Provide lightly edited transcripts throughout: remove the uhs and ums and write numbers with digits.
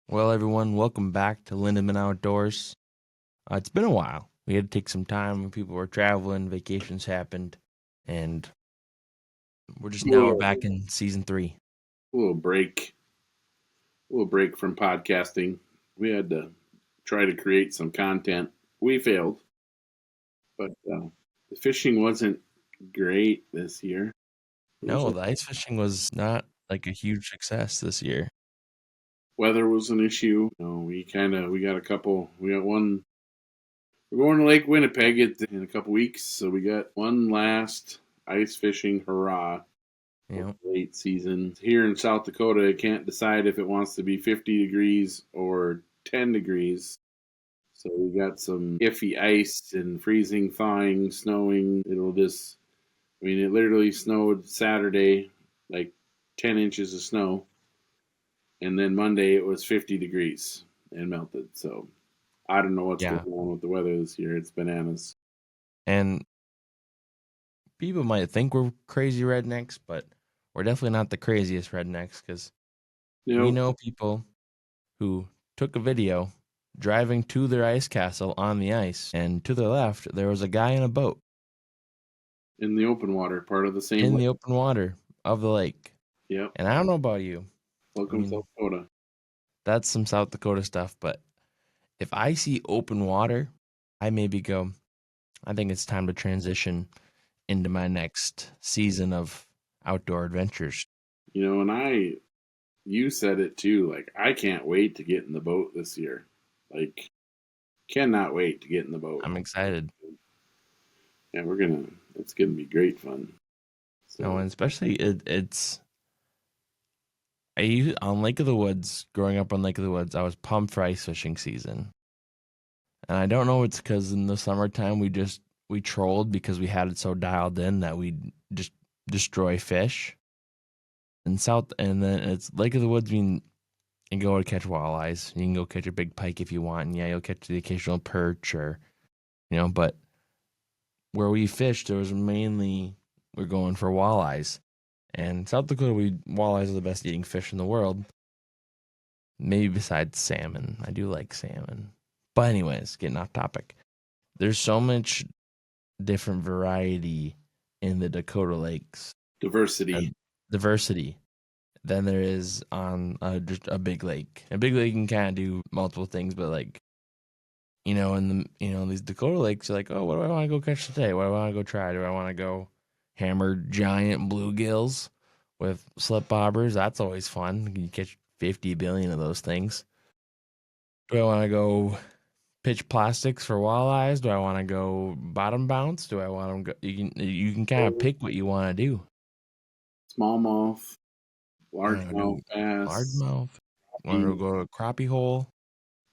Well, everyone, welcome back to Lindemann Outdoors. It's been a while. We had to take some time when people were traveling, vacations happened, and we're Little, back in season 3. little break, little break from podcasting. We had to try to create some content. We failed, but the fishing wasn't great this year. No, the ice fishing was not like a huge success this year. Weather was an issue. We got a couple. We got one. We're going to Lake Winnipeg in a couple weeks, so we got one last ice fishing hurrah. Late season here in South Dakota. It can't decide if it wants to be 50 degrees or 10 degrees. So we got some iffy ice and freezing, thawing, snowing. It literally snowed Saturday, like 10 inches of snow. And then Monday it was 50 degrees and melted. So I don't know what's going on with the weather this year. It's bananas. And people might think we're crazy rednecks, but we're definitely not the craziest rednecks because we know people who took a video driving to their ice castle on the ice, and to their left, there was a guy in a boat. In the open water, part of the same In lake. the open water of the lake. Yep. And I don't know about you. Welcome South Dakota. That's some South Dakota stuff, but if I see open water, I maybe go, I think it's time to transition into my next season of outdoor adventures. And you said it too, like, I can't wait to get in the boat this year. Like, cannot wait to get in the boat. I'm excited. Yeah, it's gonna be great fun. So, and especially it's on Lake of the Woods, growing up on Lake of the Woods, I was pumped for ice fishing season. And I don't know if it's because in the summertime we trolled because we had it so dialed in that we just destroy fish. And then it's Lake of the Woods. You can go to catch walleyes. You can go catch a big pike if you want, and yeah, you'll catch the occasional perch but where we fished, there was mainly we're going for walleyes. And South Dakota, walleyes are the best eating fish in the world. Maybe besides salmon. I do like salmon. But anyways, getting off topic. There's so much different variety in the Dakota lakes. Diversity Than there is on just a big lake. A big lake can kind of do multiple things, but in these Dakota lakes, you're like, oh, what do I want to go catch today? What do I want to go try? Do I want to go hammer giant bluegills with slip bobbers? That's always fun. You catch 50 billion of those things. Do I want to go pitch plastics for walleyes? Do I want to go bottom bounce? Do I want to go? You can kind of pick what you want to do. Smallmouth, largemouth bass, largemouth. Want to go to a crappie hole?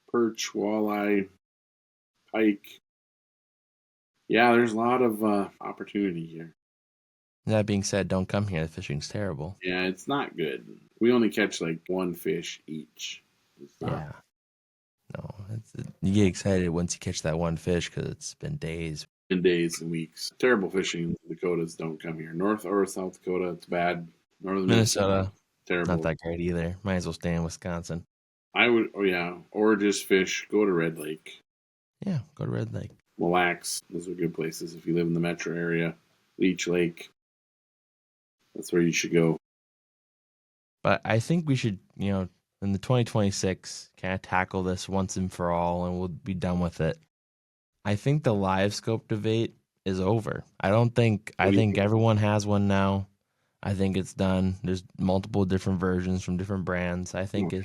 Perch, walleye, pike. Yeah, there's a lot of opportunity here. That being said, don't come here. The fishing's terrible. Yeah, it's not good. We only catch like one fish each. Yeah. No, you get excited once you catch that one fish because it's been days. Days and weeks. Terrible fishing in the Dakotas. Don't come here. North or South Dakota, it's bad. Northern Minnesota, terrible. Not that great either. Might as well stay in Wisconsin. I would, or just fish. Go to Red Lake. Yeah, go to Red Lake. Mille Lacs. Those are good places if you live in the metro area. Leech Lake. That's where you should go. But I think we should, in the 2026, kind of tackle this once and for all, and we'll be done with it. I think the LiveScope debate is over. I think everyone has one now. I think it's done. There's multiple different versions from different brands. I think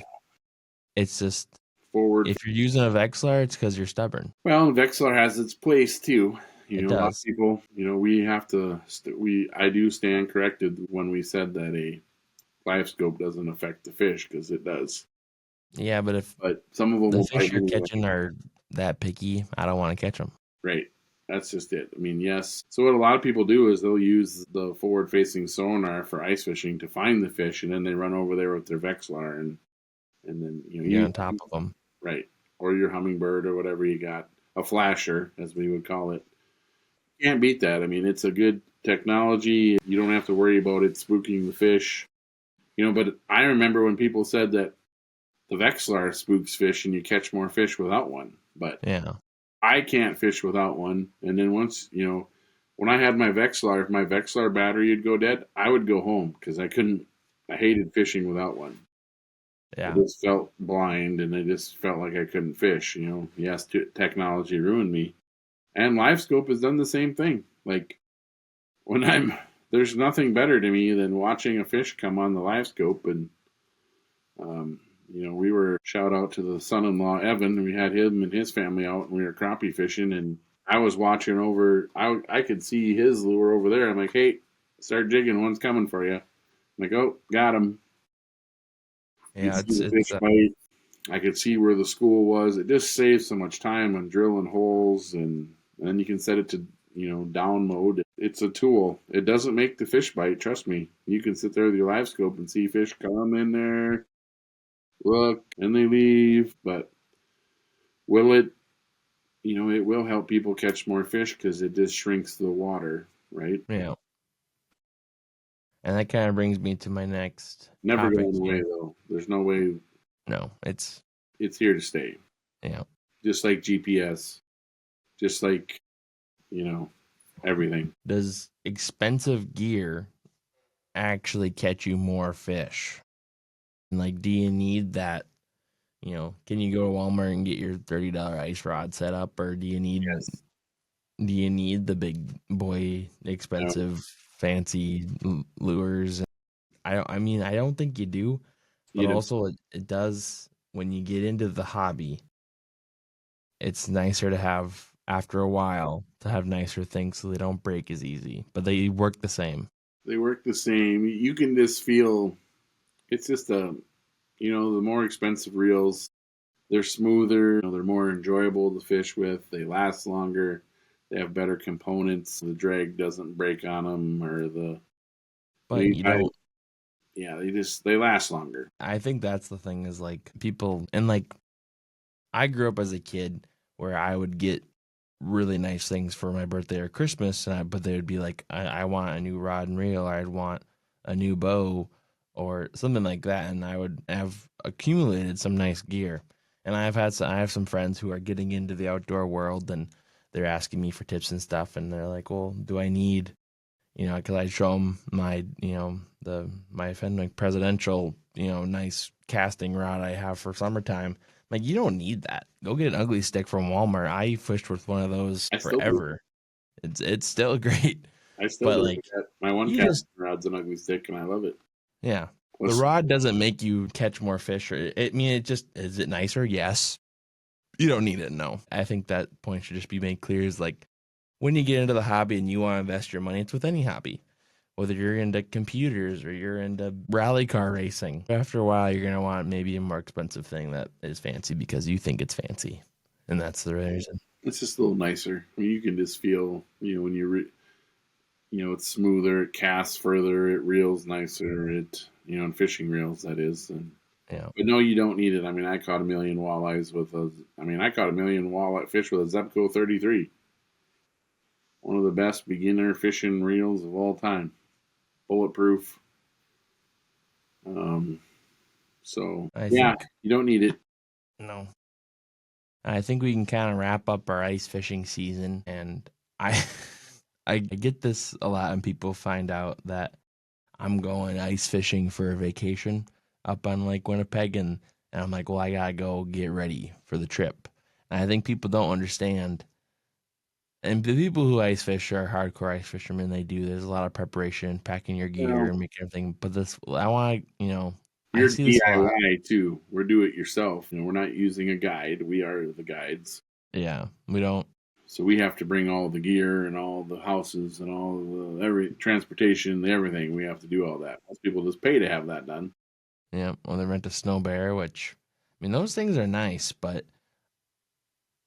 it's just forward. If you're using a Vexlar, it's because you're stubborn. Well, Vexlar has its place too. A lot of people, we have to. I do stand corrected when we said that a LiveScope doesn't affect the fish because it does. Yeah, but some of them the fish you're catching are that picky, I don't want to catch them. Right. That's just it. I mean, yes. So what a lot of people do is they'll use the forward-facing sonar for ice fishing to find the fish, and then they run over there with their Vexlar, and then you're on top of them. Right. Or your Humminbird or whatever you got, a flasher, as we would call it. Can't beat that. I mean, it's a good technology. You don't have to worry about it spooking the fish. But I remember when people said that the Vexilar spooks fish and you catch more fish without one. But Yeah. I can't fish without one. And then once, when I had my Vexilar, if my Vexilar battery would go dead, I would go home because I hated fishing without one. I Yeah. just felt blind and I just felt like I couldn't fish. Yes, technology ruined me. And LiveScope has done the same thing. Like there's nothing better to me than watching a fish come on the LiveScope. And, we were, shout out to the son-in-law, Evan. We had him and his family out and we were crappie fishing. And I was watching over, I could see his lure over there. I'm like, hey, start jigging. One's coming for you. I'm like, oh, got him. You Yeah. could see the fish bite. I could see where the school was. It just saves so much time on drilling holes, and then you can set it to down mode. It's a tool. It doesn't make the fish bite. Trust me. You can sit there with your LiveScope and see fish come in there, look, and they leave. But will it? It will help people catch more fish because it just shrinks the water, right? Yeah. And that kind of brings me to my next Never topic going away here. though. There's no way. No, it's here to stay. Yeah. Just like GPS. Just like everything. Does expensive gear actually catch you more fish? And like, do you need that? Can you go to Walmart and get your $30 ice rod set up, or do you need Yes. the big boy expensive fancy lures? I don't think you do, but also it does when you get into the hobby. It's nicer to have after a while to have nicer things so they don't break as easy, but they work the same. They work the same. You can just feel it's just the more expensive reels, they're smoother, they're more enjoyable to fish with, they last longer, they have better components, the drag doesn't break on them But you don't. Yeah, they last longer. I think that's the thing is like people, and like I grew up as a kid where I would get really nice things for my birthday or Christmas, but they would be like, I want a new rod and reel, or I'd want a new bow or something like that, and I would have accumulated some nice gear. And I have some friends who are getting into the outdoor world, and they're asking me for tips and stuff, and they're like, well, do I need, because I show them my, my Fenwick presidential, nice casting rod I have for summertime. Like, you don't need that. Go get an ugly stick from Walmart. I fished with one of those forever. It's still great. I still But do like, that. My one casting rod's an ugly stick, and I love it. Yeah, the rod doesn't make you catch more fish. It just is it nicer? Yes. You don't need it. No. I think that point should just be made clear. Is like when you get into the hobby and you want to invest your money, it's with any hobby. Whether you're into computers or you're into rally car racing, after a while, you're going to want maybe a more expensive thing that is fancy because you think it's fancy. And that's the reason. It's just a little nicer. You can just feel, when it's smoother, it casts further, it reels nicer, and fishing reels, that is. And, yeah. But no, you don't need it. I mean, I caught a million walleye fish with a Zebco 33. One of the best beginner fishing reels of all time. Bulletproof. So you don't need it. No. I think we can kind of wrap up our ice fishing season, and I get this a lot, and people find out that I'm going ice fishing for a vacation up on Lake Winnipeg, and I'm like, well, I gotta go get ready for the trip. And I think people don't understand. And the people who ice fish are hardcore ice fishermen. There's a lot of preparation, packing your gear and making everything. But I want to, You're I see this a lot. DIY too. We're do it yourself. We're not using a guide. We are the guides. Yeah, we don't. So we have to bring all the gear and all the houses and all the every transportation, everything. We have to do all that. Most people just pay to have that done. Yeah, or they rent a snow bear, which those things are nice, but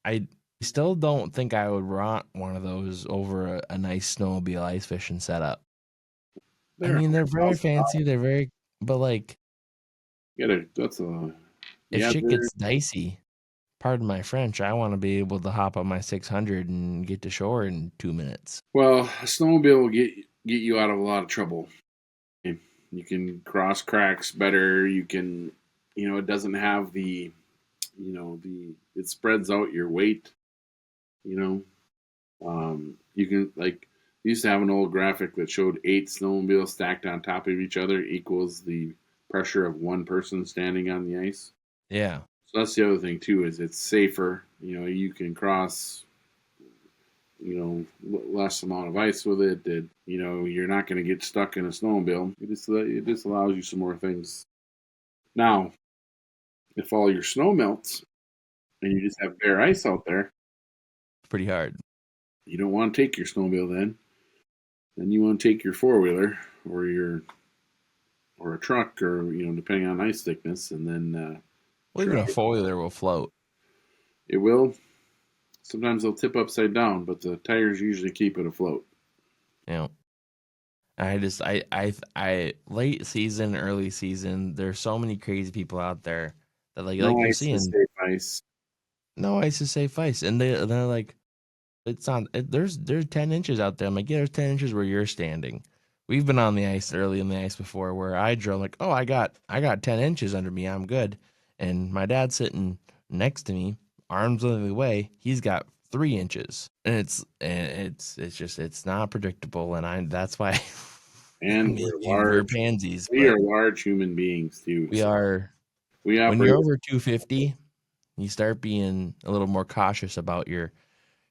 I still don't think I would want one of those over a nice snowmobile ice fishing setup. They're very fancy. They're very, but like, if shit gets dicey, pardon my French, I want to be able to hop on my 600 and get to shore in 2 minutes. Well, a snowmobile will get you out of a lot of trouble. You can cross cracks better. You can it doesn't have it spreads out your weight. You can like we used to have an old graphic that showed 8 snowmobiles stacked on top of each other equals the pressure of one person standing on the ice. Yeah. So that's the other thing too, is it's safer. You can cross less amount of ice with it. That you're not going to get stuck in a snowmobile. It just allows you some more things. Now, if all your snow melts and you just have bare ice out there, It's pretty hard. you don't want to take your snowmobile then. Then you want to take your four-wheeler or a truck, or depending on ice thickness, and then Well, even a four-wheeler will float. it will. Sometimes they'll tip upside down, but the tires usually keep it afloat. Yeah. I late season, early season, there's so many crazy people out there that like No you're ice is seeing, safe ice. no ice is safe ice, and they're like, it's not. There's 10 inches out there. I'm like, yeah, there's 10 inches where you're standing. We've been on the ice early in the ice before, where I drove like, oh, I got 10 inches under me. I'm good. And my dad's sitting next to me, arms length away. He's got 3 inches, and it's not predictable. And that's why And me we're and you, we're large. pansies. We But are large human beings too. we So are we when operate. you're over 250, you start being a little more cautious about your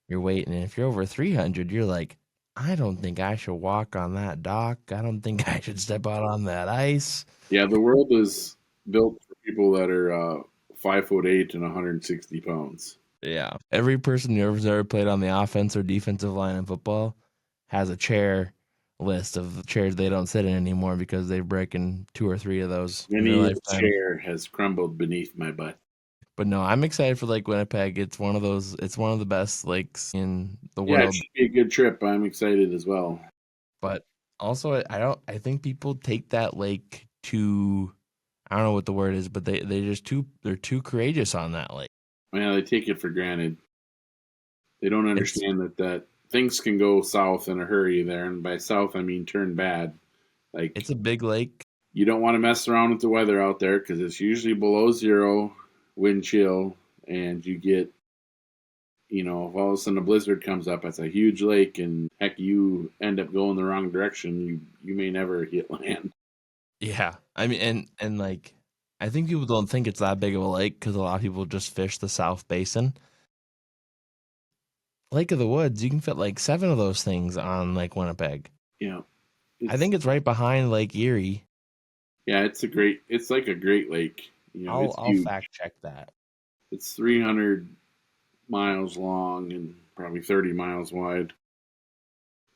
weight. And if you're over 300, you're like, I don't think I should walk on that dock. I don't think I should step out on that ice. Yeah, the world is built for people that are 5'8" and 160 pounds. Yeah. Every person who's ever played on the offense or defensive line in football has a chair list of chairs they don't sit in anymore because they've broken 2 or 3 of those in their Many a lifetime. chair has crumbled beneath my butt. But no, I'm excited for Lake Winnipeg. It's one of the best lakes in the Yeah, it world. should be a good trip. I'm excited as well. But also, I think people take that lake too. I don't know what the word is, but they're too courageous on that lake. Yeah, they take it for granted. They don't It's understand that things can go south in a hurry there, and by south I mean turn bad. Like, it's a big lake. you don't want to mess around with the weather out there because it's usually below zero wind chill, and you get, if all of a sudden a blizzard comes up, it's a huge lake, and heck, you end up going the wrong direction. You may never hit land. Yeah, I mean, and like, I think people don't think it's that big of a lake because a lot of people just fish the South Basin. Lake of the Woods, you can fit like 7 of those things on Lake Winnipeg. Yeah, I think it's right behind Lake Erie. it's like a great lake. It's I'll huge. fact check that. It's 300 miles long and probably 30 miles wide.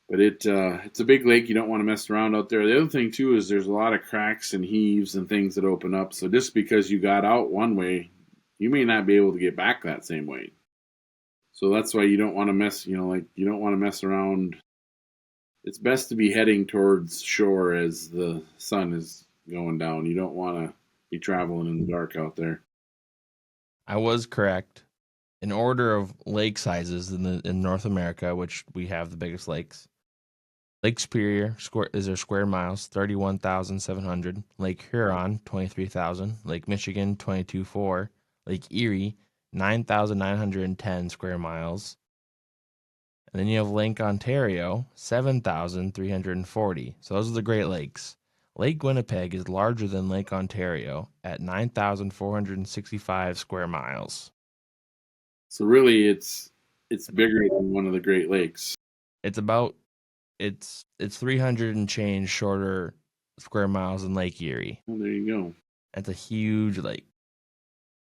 But it's a big lake. You don't want to mess around out there. The other thing too is there's a lot of cracks and heaves and things that open up. So just because you got out one way, you may not be able to get back that same way. So that's why you don't want to mess. You don't want to mess around. It's best to be heading towards shore as the sun is going down. You don't want to be traveling in the dark out there. I was correct. In order of lake sizes in North America, which we have the biggest lakes, Lake Superior is their square miles, 31,700. Lake Huron, 23,000. Lake Michigan, 22,400. Lake Erie, 9,910 square miles. And then you have Lake Ontario, 7,340. So those are the Great Lakes. Lake Winnipeg is larger than Lake Ontario at 9,465 square miles. So really, it's bigger than one of the Great Lakes. It's 300 and change shorter square miles than Lake Erie. Well, there you go. That's a huge lake.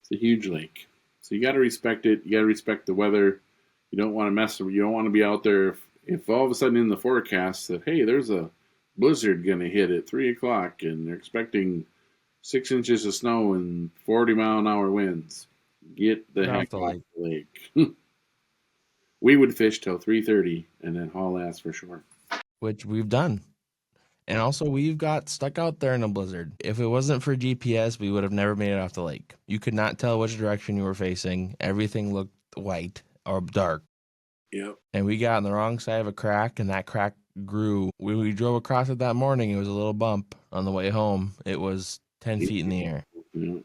It's a huge lake. So you got to respect it. You got to respect the weather. You don't want to mess. You don't want to be out there if all of a sudden in the forecast that, hey, there's a blizzard going to hit at 3:00 and they're expecting 6 inches of snow and 40-mile-an-hour winds. Get the heck off the lake. We would fish till 3:30 and then haul ass for shore. Which we've done. And also, we've got stuck out there in a blizzard. If it wasn't for GPS, we would have never made it off the lake. You could not tell which direction you were facing. Everything looked white or dark. Yep. And we got on the wrong side of a crack, and that crack grew. When we drove across it that morning, it was a little bump. On the way home, it was 10 feet in the air. Yeah.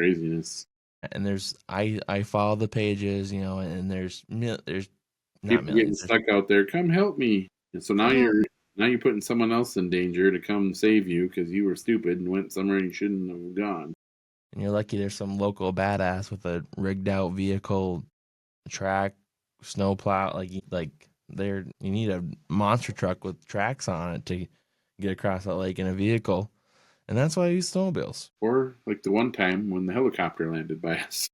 craziness. And I follow the pages, and there's not People getting millions. stuck out there. Come help me. And so now Come help you're putting someone else in danger to come save you because you were stupid and went somewhere you shouldn't have gone. And you're lucky there's some local badass with a rigged out vehicle, track, snowplow. You need a monster truck with tracks on it to get across that lake in a vehicle. And that's why I use snowmobiles. Or like the one time when the helicopter landed by us.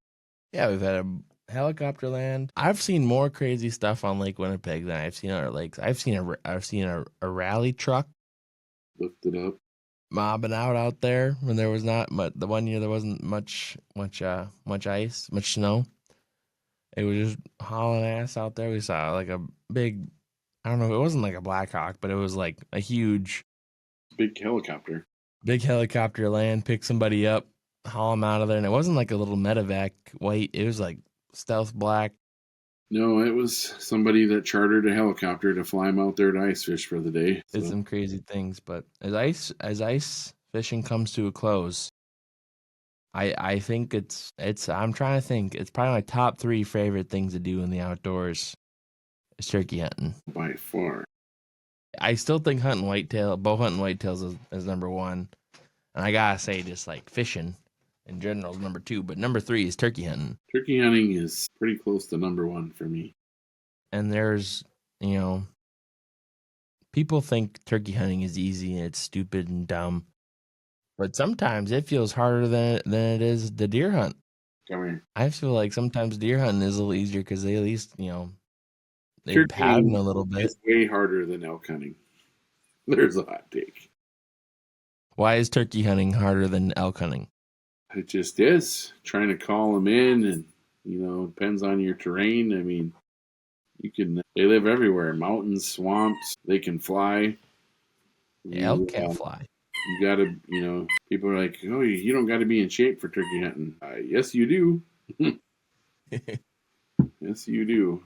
Yeah, we've had a helicopter land. I've seen more crazy stuff on Lake Winnipeg than I've seen on other lakes. I've seen a rally truck Lifted up. mobbing out there when there was not much. The one year there wasn't much ice, much snow. It was just hauling ass out there. We saw like a big, I don't know, it wasn't like a Black Hawk, but it was like a huge, Big helicopter. big helicopter land, pick somebody up, haul them out of there. And it wasn't like a little medevac white. It was like stealth black. No, it was somebody that chartered a helicopter to fly them out there to ice fish for the day. Did some crazy things. But as ice fishing comes to a close, I think I'm trying to think. It's probably my top 3 favorite things to do in the outdoors is turkey hunting. By far. I still think bow hunting whitetails is number 1. And I gotta say, just like fishing in general is number 2. But number 3 is turkey hunting. Turkey hunting is pretty close to number 1 for me. And there's, people think turkey hunting is easy and it's stupid and dumb. But sometimes it feels harder than it is the deer hunt. Come here. I feel like sometimes deer hunting is a little easier because they at least, they Turkey pattern a little bit. It's way harder than elk hunting. There's a hot take. Why is turkey hunting harder than elk hunting? It just is. Trying to call them in and, depends on your terrain. I mean, they live everywhere. Mountains, swamps, they can fly. Elk can't fly. You gotta, people are like, oh, you don't gotta be in shape for turkey hunting. Yes, you do. Yes, you do.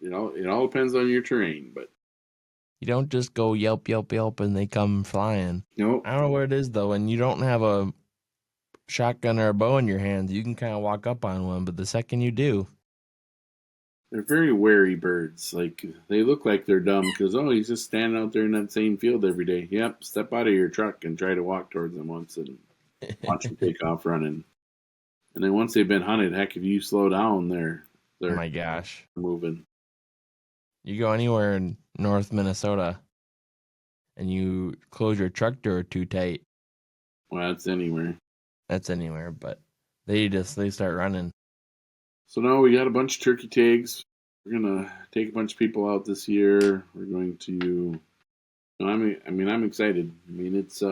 It all depends on your terrain, but you don't just go yelp, yelp, yelp, and they come flying. Nope. I don't know where it is though. When you don't have a shotgun or a bow in your hands, you can kind of walk up on one, but the second you do, they're very wary birds. Like, they look like they're dumb because, he's just standing out there in that same field every day. Yep, step out of your truck and try to walk towards them once and watch them take off running. And then once they've been hunted, heck, if you slow down, they're oh my gosh, moving. You go anywhere in North Minnesota and you close your truck door too tight. Well, that's anywhere. That's anywhere, but they start running. So now we got a bunch of turkey tags. We're gonna take a bunch of people out this year. We're going to. I'm excited. I mean, it's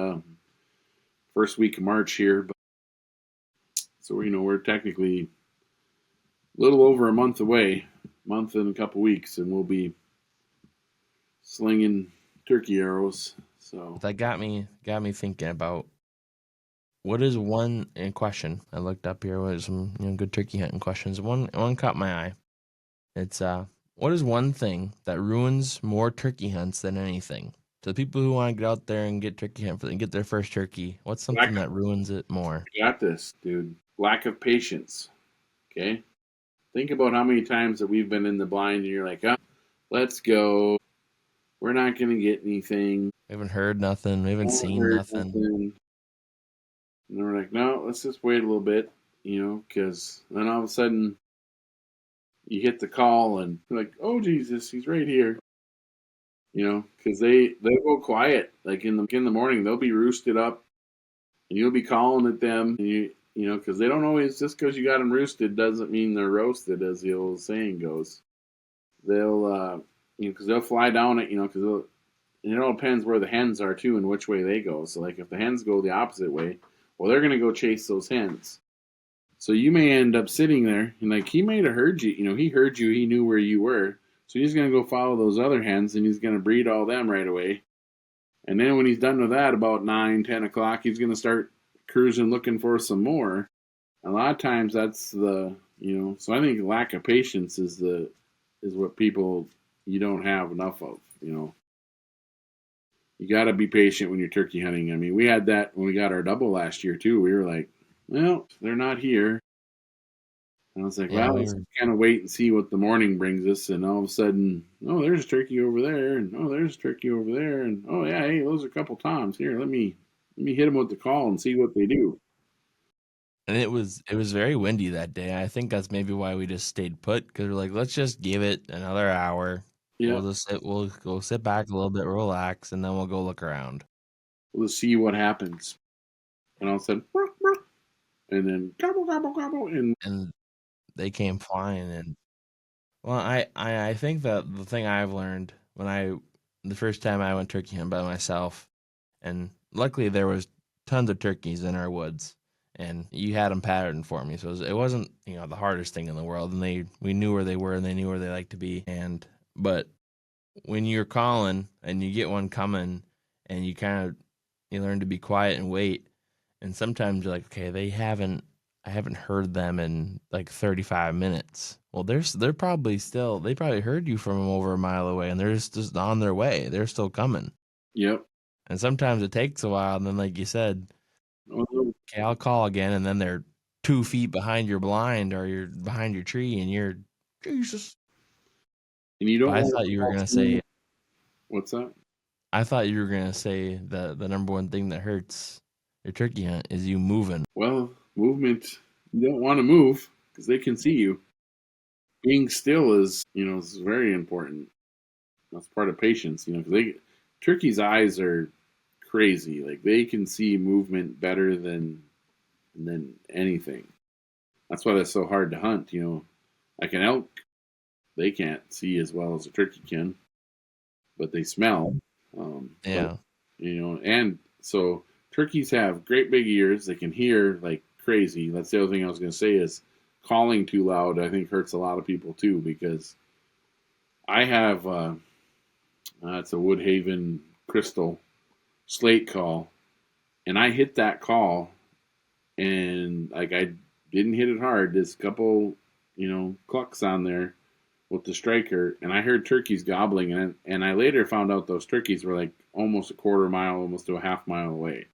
first week of March here, but so we're technically a little over a month away, month and a couple weeks, and we'll be slinging turkey arrows. So that got me thinking about. What is one question? I looked up here. What is some good turkey hunting questions? One caught my eye. It's what is one thing that ruins more turkey hunts than anything? So the people who want to get out there and get turkey hunt and get their first turkey, what's something that ruins it more? You got this, dude. Lack of patience. Okay, think about how many times that we've been in the blind and you're like, let's go. We're not going to get anything. We haven't heard nothing. We haven't seen nothing. And we're like, no, let's just wait a little bit, because then all of a sudden you hit the call and you're like, oh, Jesus, he's right here. Because they'll go quiet. Like in the morning, they'll be roosted up and you'll be calling at them. And because they don't always, just because you got them roosted doesn't mean they're roasted, as the old saying goes. They'll, because they'll fly down it, because and it all depends where the hens are too and which way they go. So like if the hens go the opposite way, well, they're going to go chase those hens. So you may end up sitting there and like he may have heard you. He heard you. He knew where you were. So he's going to go follow those other hens and he's going to breed all them right away. And then when he's done with that, about 9, 10 o'clock, he's going to start cruising looking for some more. A lot of times that's so I think lack of patience is what people, you don't have enough of, You got to be patient when you're turkey hunting. I mean, we had that when we got our double last year too. We were like, well, they're not here. And I was like, Yeah, well, we let's were. kind of wait and see what the morning brings us. And all of a sudden, oh, there's a turkey over there, and oh, there's a turkey over there, and oh yeah, hey, those are a couple toms. Here, let me hit them with the call and see what they do. And it was very windy that day. I think that's maybe why we just stayed put, because we're like, let's just give it another hour. Yeah, We'll go sit back a little bit, relax, and then we'll go look around. we'll see what happens. And all of a sudden, "Bark, bark," and then gobble gobble gobble, and And they came flying, and well, I think that the thing I've learned the first time I went turkey hunting by myself, and luckily there was tons of turkeys in our woods, and you had them patterned for me, so it wasn't the hardest thing in the world, and we knew where they were and they knew where they liked to be, but when you're calling and you get one coming, and you learn to be quiet and wait, and sometimes you're like, okay, I haven't heard them in like 35 minutes. Well, they're probably they probably heard you from over a mile away, and they're just on their way. They're still coming. yep. And sometimes it takes a while, and then like you said, Oh, okay, I'll call again, and then they're 2 feet behind your blind or you're behind your tree, and you're Jesus. and you But don't want to call too. What's that? I thought you were gonna say the number one thing that hurts your turkey hunt is you moving. Well, movement. You don't want to move because they can see you. Being still is very important. That's part of patience, because turkeys' eyes are crazy. Like they can see movement better than anything. That's why that's so hard to hunt. Like an elk, they can't see as well as a turkey can, but they smell. But Yeah, and so turkeys have great big ears. They can hear like crazy. That's the other thing I was going to say is calling too loud. I think hurts a lot of people too because I have it's a Woodhaven Crystal slate call, and I hit that call, and like I didn't hit it hard. There's a couple, clucks on there with the striker, and I heard turkeys gobbling, and I later found out those turkeys were like almost a quarter mile, almost to a half mile away.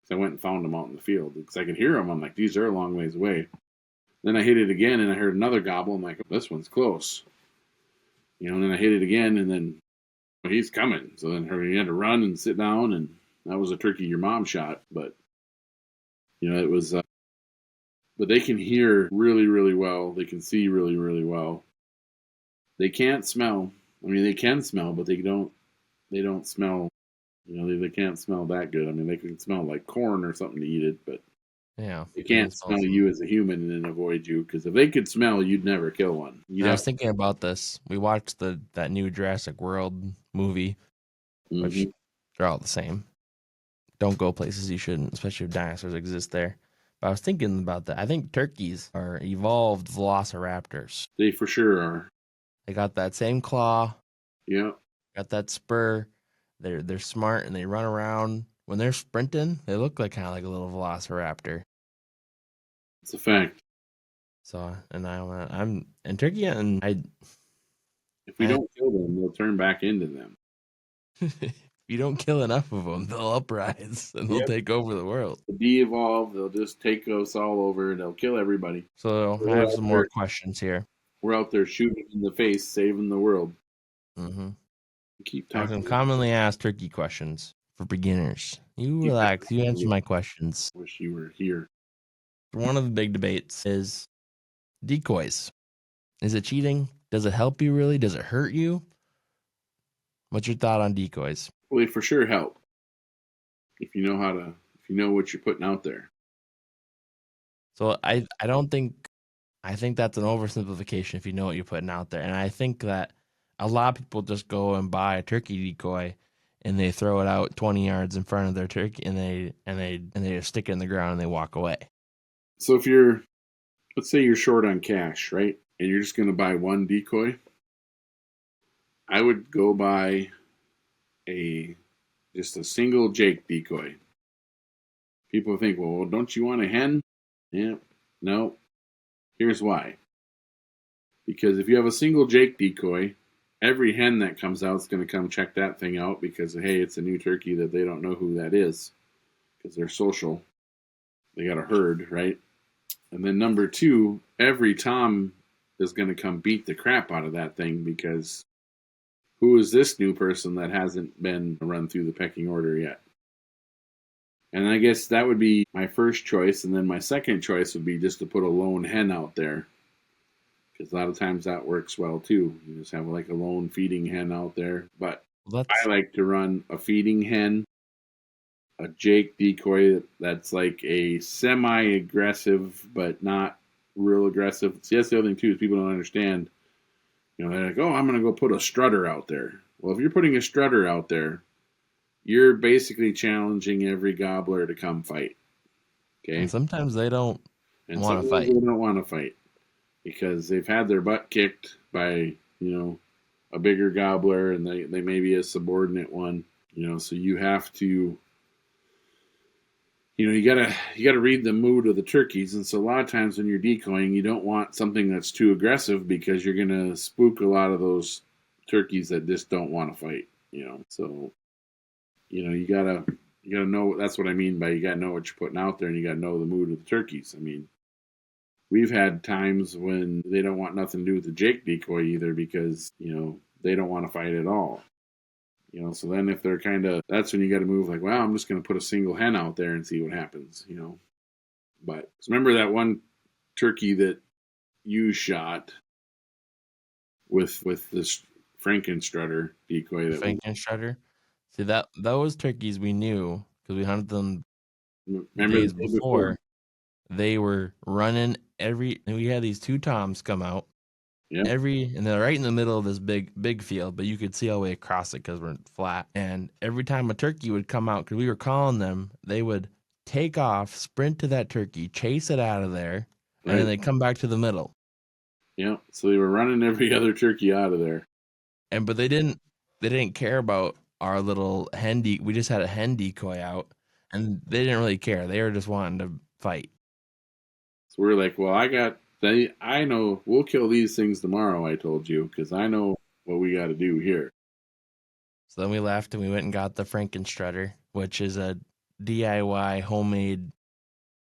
So I went and found them out in the field because I could hear them. I'm like, these are a long ways away. Then I hit it again, and I heard another gobble. I'm like, oh, this one's close, and then I hit it again, and then he's coming. So then he had to run and sit down, and that was a turkey your mom shot. But it was. But they can hear really, really well. They can see really, really well. They can't smell. I mean, they can smell, but they don't. They don't smell. They can't smell that good. I mean, they can smell like corn or something to eat it, but yeah. they They can can't smell smell you as a human and then avoid you. Because if they could smell, you'd never kill one. You'd I have. was thinking about this. We watched that new Jurassic World movie, which Mm-hmm. they're all the same. Don't go places you shouldn't, especially if dinosaurs exist there. But I was thinking about that. I think turkeys are evolved velociraptors. They for sure are. They got that same claw, Yeah, got that spur. They're smart and they run around. When they're sprinting, they look like kind of like a little velociraptor. it's a fact. So, and I'm and turkey and If we don't kill them, they'll turn back into them. if you don't kill enough of them, they'll uprise and they'll Yep. take over the world. They'll de-evolve. They'll just take us all over. They'll kill everybody. So I We're have out some more there. questions here. We're out there shooting in the face, saving the world. Mm-hmm. Keep I have some talking. commonly asked turkey questions for beginners. You Keep relax. You answer talking. my questions. Wish you were here. One of the big debates is decoys. Is it cheating? Does it help you really? Does it hurt you? What's your thought on decoys? Well, they for sure help if you know what you're putting out there. So I don't think I think that's an oversimplification if you know what you're putting out there. And I think that a lot of people just go and buy a turkey decoy and they throw it out 20 yards in front of their turkey and they just stick it in the ground and they walk away. So let's say you're short on cash, right? And you're just going to buy one decoy. I would go buy just a single Jake decoy. People think, well, don't you want a hen? Yeah, no. Here's why. Because if you have a single Jake decoy, every hen that comes out is going to come check that thing out because, hey, it's a new turkey that they don't know who that is because they're social. They got a herd, right? And then number two, every tom is going to come beat the crap out of that thing because who is this new person that hasn't been run through the pecking order yet? And I guess that would be my first choice. And then my second choice would be just to put a lone hen out there. Because a lot of times that works well too. You just have like a lone feeding hen out there. But I like to run a feeding hen, a Jake decoy that's like a semi-aggressive but not real aggressive. See, that's the other thing too is people don't understand. You know, they're like, oh, I'm going to go put a strutter out there. Well, if you're putting a strutter out there, you're basically challenging every gobbler to come fight. Okay. And sometimes they don't want to fight. They don't want to fight because they've had their butt kicked by, a bigger gobbler and they may be a subordinate one, so you have to, you gotta read the mood of the turkeys. And so a lot of times when you're decoying, you don't want something that's too aggressive because you're going to spook a lot of those turkeys that just don't want to fight, so, you gotta know. That's what I mean by you gotta know what you're putting out there and you gotta know the mood of the turkeys. I mean, we've had times when they don't want nothing to do with the Jake decoy either because, they don't want to fight at all. So then if they're that's when you got to move like, well, I'm just going to put a single hen out there and see what happens, But remember that one turkey that you shot with this Frankenstrutter decoy? Frankenstrutter? See, those turkeys we knew because we hunted them Remember days before. They were running we had these two toms come out. Yep. And they're right in the middle of this big field, but you could see all the way across it because we're flat. And every time a turkey would come out, because we were calling them, they would take off, sprint to that turkey, chase it out of there, and then they'd come back to the middle. Yeah, so they were running every other turkey out of there. But they didn't care about our little hen we just had a hen decoy out, and they didn't really care. They were just wanting to fight. So we're like, well, I know we'll kill these things tomorrow, I told you, because I know what we got to do here. So then we left and we went and got the Frankenstrutter, which is a DIY homemade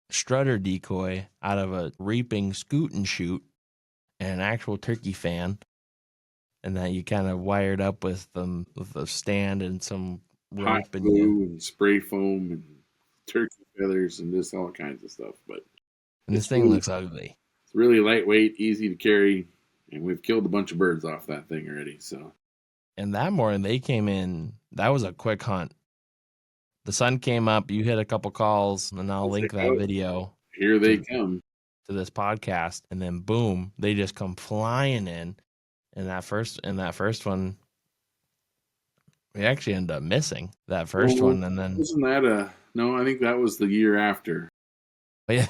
strutter decoy out of a reaping scoot and shoot and an actual turkey fan. And that you kind of wired up with a stand and some rope hot glue and spray foam and turkey feathers and just all kinds of stuff. But this thing looks ugly. It's really lightweight, easy to carry, and we've killed a bunch of birds off that thing already. So, and that morning they came in. That was a quick hunt. The sun came up. You hit a couple calls, and I'll link that video. Here they come to this podcast, and then boom, they just come flying in. And that first one, we actually ended up missing that first one, and then wasn't that no? I think that was the year after. Yeah,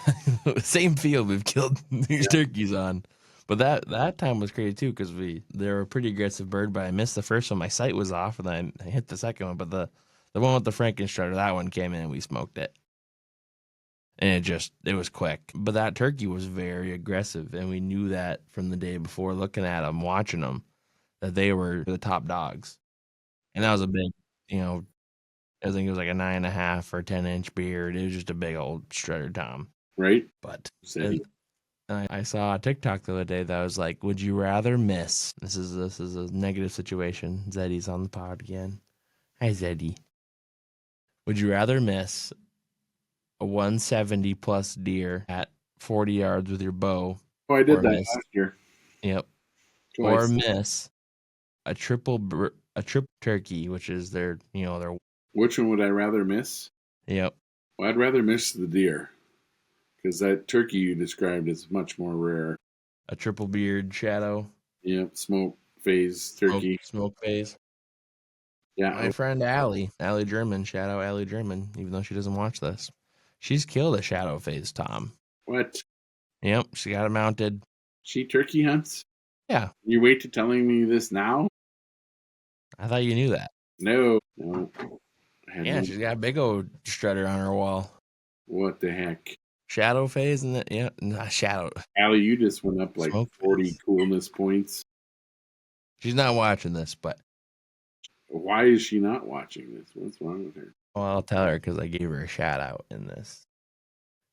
same field we've killed these turkeys on, but that time was crazy too because they were a pretty aggressive bird. But I missed the first one. My sight was off, and then I hit the second one. But the one with the Frankenstrutter, that one came in and we smoked it, and it was quick. But that turkey was very aggressive, and we knew that from the day before, looking at them, watching them, that they were the top dogs, and that was a big, I think it was like a 9.5 or 10-inch beard. It was just a big old strutter tom. Right. But I saw a TikTok the other day that was like, would you rather miss? This is a negative situation. Zeddy's on the pod again. Hi, Zeddy. Would you rather miss a 170 plus deer at 40 yards with your bow? Oh, I did that last year. Yep. Twice. Or miss a triple turkey, which is their. Which one would I rather miss? Yep. Well, I'd rather miss the deer because that turkey you described is much more rare. A triple beard shadow. Yep, smoke phase turkey. Smoke phase. Yeah. My friend Allie German, shadow Allie German, even though she doesn't watch this, she's killed a shadow phase tom. What? Yep, she got it mounted. She turkey hunts? Yeah. You wait to telling me this now? I thought you knew that. No. Yeah, she's got a big old strutter on her wall. What the heck? Shadow phase and not shadow. Allie, you just went up like 40 coolness points. She's not watching this, but why is she not watching this? What's wrong with her? Well, I'll tell her because I gave her a shout out in this.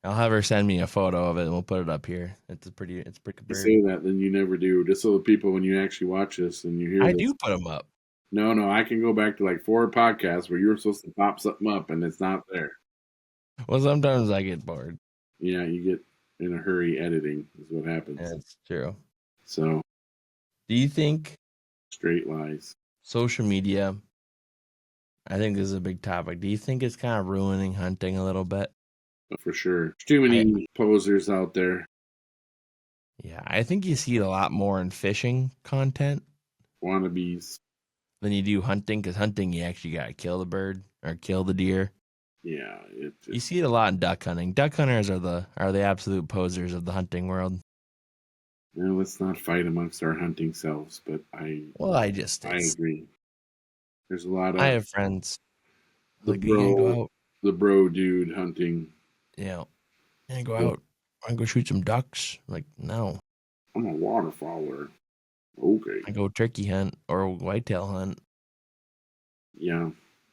I'll have her send me a photo of it and we'll put it up here. It's a pretty You bird. say that, then you never do. Just so the people, when you actually watch this and you hear I this, do put them up. no, I can go back to like 4 podcasts where you were supposed to pop something up and it's not there. Well, sometimes I get bored. Yeah, you get in a hurry editing is what happens. That's true. So, Do you think straight lies. social media, I think this is a big topic. Do you think it's kind of ruining hunting a little bit? For sure. There's too many posers out there. Yeah, I think you see it a lot more in fishing content Wannabes. than you do hunting, because hunting, you actually got to kill the bird or kill the deer. Yeah. You see it a lot in duck hunting. Duck hunters are the absolute posers of the hunting world. Now, let's not fight amongst our hunting selves, but I agree. There's a lot of I have friends the like, you gonna go out? the bro dude hunting. Yeah, you go out? I go shoot some ducks? Like, no. I'm a waterfowler. Okay. I go turkey hunt or whitetail hunt. Yeah,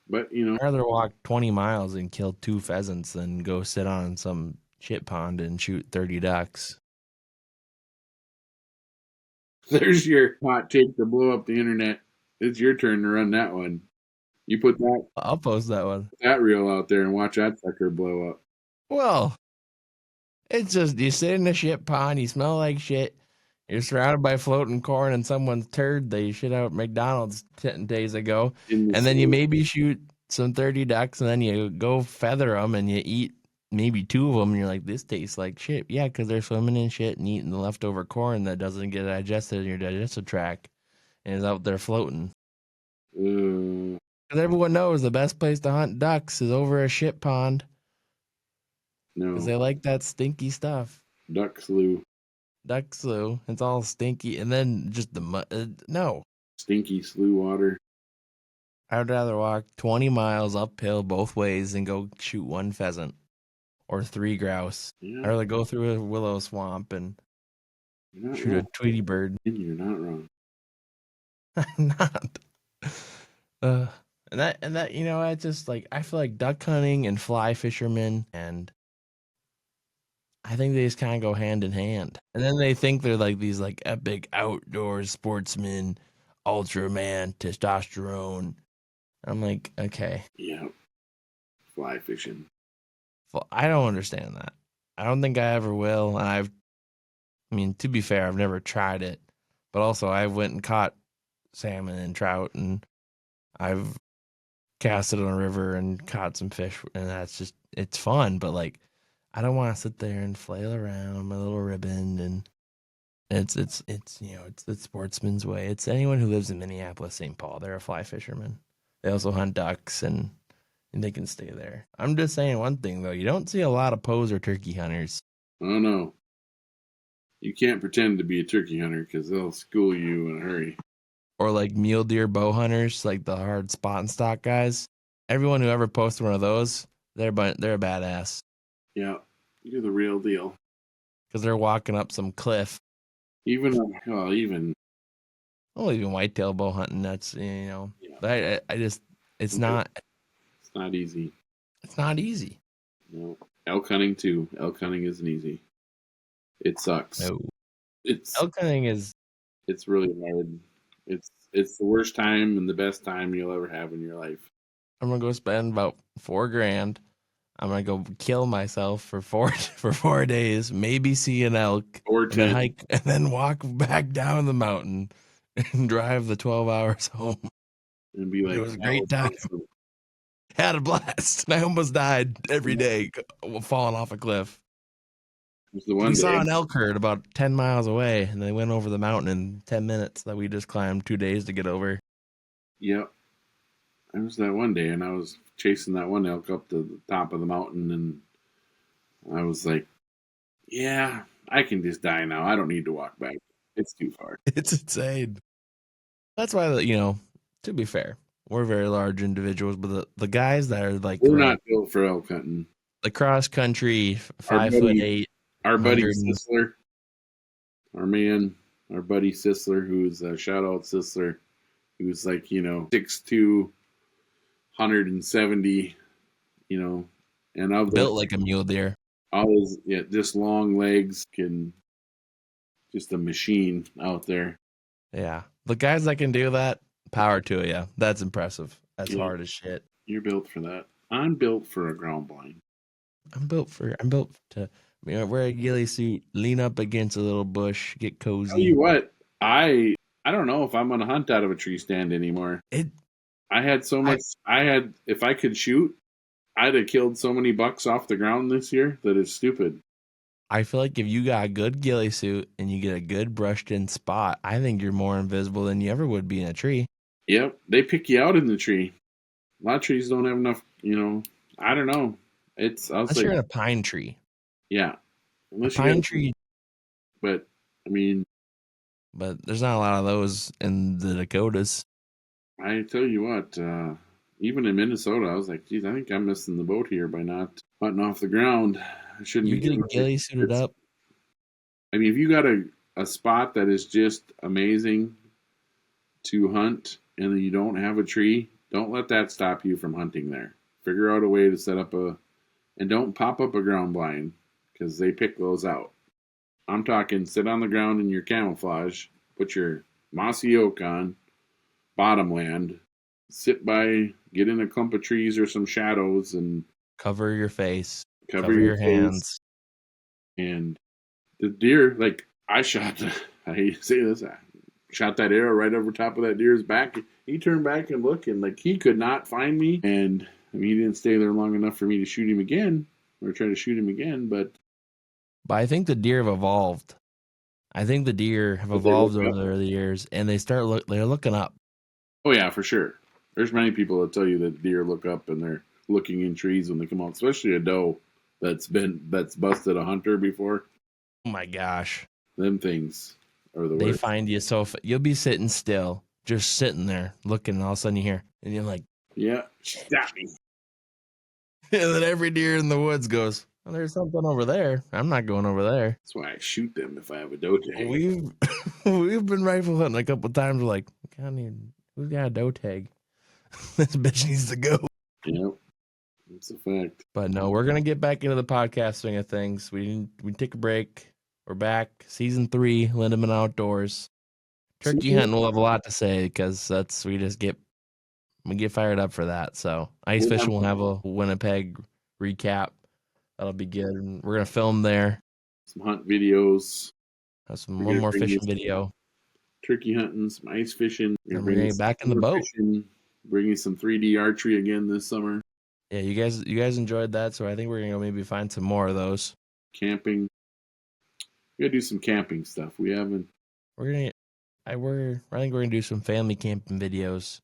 but I'd rather walk 20 miles and kill 2 pheasants than go sit on some shit pond and shoot 30 ducks. there's your hot take to blow up the internet. It's your turn to run that one. You put I'll post that one. that reel out there and watch that sucker blow up. Well, it's just you sit in a shit pond, you smell like shit, you're surrounded by floating corn and someone's turd they shit out McDonald's 10 days ago, and then you maybe shoot some 30 ducks, and then you go feather them and you eat maybe 2 of them, and you're like, this tastes like shit. Yeah, because they're swimming in shit and eating the leftover corn that doesn't get digested in your digestive tract and is out there floating. Because everyone knows the best place to hunt ducks is over a shit pond. No. Because they like that stinky stuff. Duck slough. It's all stinky. And then just the mud. No. Stinky slough water. I'd rather walk 20 miles uphill both ways than go shoot 1 pheasant or 3 grouse. Yeah. I'd rather go through a willow swamp and shoot a Tweety bird. You're not wrong. I'm not. And that, I just like, I feel like duck hunting and fly fishermen, and I think they just kind of go hand in hand. And then they think they're like these like epic outdoors sportsmen, Ultraman, testosterone. I'm like, okay. Yeah. Fly fishing. Well, I don't understand that. I don't think I ever will. And I mean, to be fair, I've never tried it. But also, I went and caught salmon and trout, and I've casted on a river and caught some fish, and that's just, it's fun. But like, I don't want to sit there and flail around my little ribbon, and it's the sportsman's way. It's anyone who lives in Minneapolis, St. Paul. They're a fly fisherman. They also hunt ducks, and they can stay there. I'm just saying one thing though: you don't see a lot of poser turkey hunters. Oh no, you can't pretend to be a turkey hunter because they'll school you in a hurry. Or like mule deer bow hunters, like the hard spot and stock guys. Everyone who ever posted one of those, they're a badass. Yeah, you're the real deal. Because they're walking up some cliff. Even whitetail bow hunting. That's Yeah. But I just it's not easy. It's not easy. No, elk hunting too. Elk hunting isn't easy. It sucks. No, elk hunting is. It's really hard. It's the worst time and the best time you'll ever have in your life. I'm gonna go spend about $4,000. I'm gonna go kill myself for 4 days, maybe see an elk, or and hike, and then walk back down the mountain and drive the 12 hours home. And be like, it was a great time. Awesome. Had a blast. I almost died every day falling off a cliff. We saw an elk herd about 10 miles away, and they went over the mountain in 10 minutes that we just climbed 2 days to get over. Yep. It was that one day, and I was chasing that one elk up to the top of the mountain, and I was like, yeah, I can just die now. I don't need to walk back. It's too far. It's insane. That's why, to be fair, we're very large individuals, but the guys that are like... We're not built for elk hunting. The cross-country, 5'8", our buddy Sisler, our buddy Sisler, who's a shout-out Sisler, who's like, 6'2", 170, and of built like a mule deer. all his just long legs, just a machine out there. Yeah. The guys that can do that, power to you. That's impressive. That's Yeah. hard as shit. You're built for that. I'm built for a ground blind. I'm built to wear a ghillie suit, lean up against a little bush, get cozy. Tell you what, I don't know if I'm gonna hunt out of a tree stand anymore. I had so much. If I could shoot, I'd have killed so many bucks off the ground this year that it's stupid. I feel like if you got a good ghillie suit and you get a good brushed in spot, I think you're more invisible than you ever would be in a tree. Yep, they pick you out in the tree. A lot of trees don't have enough. I don't know. Unless you're in a pine tree. Yeah, unless a pine tree. But I mean, but there's not a lot of those in the Dakotas. I tell you what, even in Minnesota, I was like, geez, I think I'm missing the boat here by not hunting off the ground. I shouldn't be. You get ghillie suited up. I mean, if you got a spot that is just amazing to hunt and you don't have a tree, don't let that stop you from hunting there. Figure out a way to set up and don't pop up a ground blind because they pick those out. I'm talking sit on the ground in your camouflage, put your mossy oak on, bottomland, sit by, get in a clump of trees or some shadows and cover your face, cover your hands. And the deer, like I shot that arrow right over top of that deer's back. He turned back and looked, and like he could not find me. And I mean, he didn't stay there long enough for me to shoot him again or try to shoot him again. But I think the deer have evolved. I think the deer have evolved over the years, and they're looking up. Oh yeah, for sure. There's many people that tell you that deer look up and they're looking in trees when they come out, especially a doe that's busted a hunter before. Oh my gosh, them things are the worst. They find you you'll be sitting still, just sitting there looking, and all of a sudden you hear, and you're like, "Yeah, she got me." And then every deer in the woods goes, "Well, there's something over there. I'm not going over there." That's why I shoot them if I have a doe tag. We've been rifle hunting a couple times. We're like, we've got a doe tag. This bitch needs to go. Yep. That's a fact. But no, we're gonna get back into the podcast swing of things. We take a break. We're back, season 3, Lindemann Outdoors. Turkey hunting, we'll have a lot to say because we get fired up for that. So ice fishing, we'll have a Winnipeg recap. That'll be good. And we're gonna film there. Some hunt videos. Have one more fishing video. Turkey hunting, some ice fishing. We're gonna get back in the boat. Bringing some 3D archery again this summer. Yeah, you guys enjoyed that, so I think we're gonna go maybe find some more of those. Camping. We gotta do some camping stuff. We haven't. I think we're gonna do some family camping videos.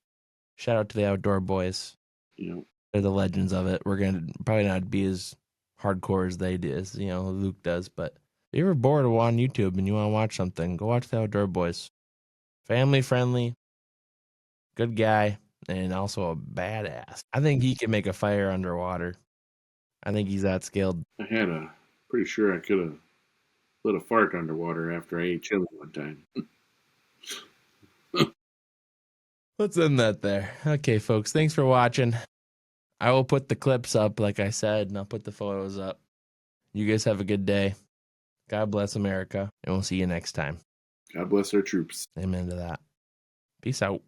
Shout out to the outdoor boys. They're the legends of it. We're gonna probably not be as hardcore as they do, as Luke does. But if you're ever bored on YouTube and you want to watch something, go watch the outdoor boys. Family friendly, good guy, and also a badass. I think he can make a fire underwater. I think he's that skilled. Pretty sure I could have lit a fart underwater after I ate chili one time. Let's end that there. Okay, folks, thanks for watching. I will put the clips up, like I said, and I'll put the photos up. You guys have a good day. God bless America, and we'll see you next time. God bless our troops. Amen to that. Peace out.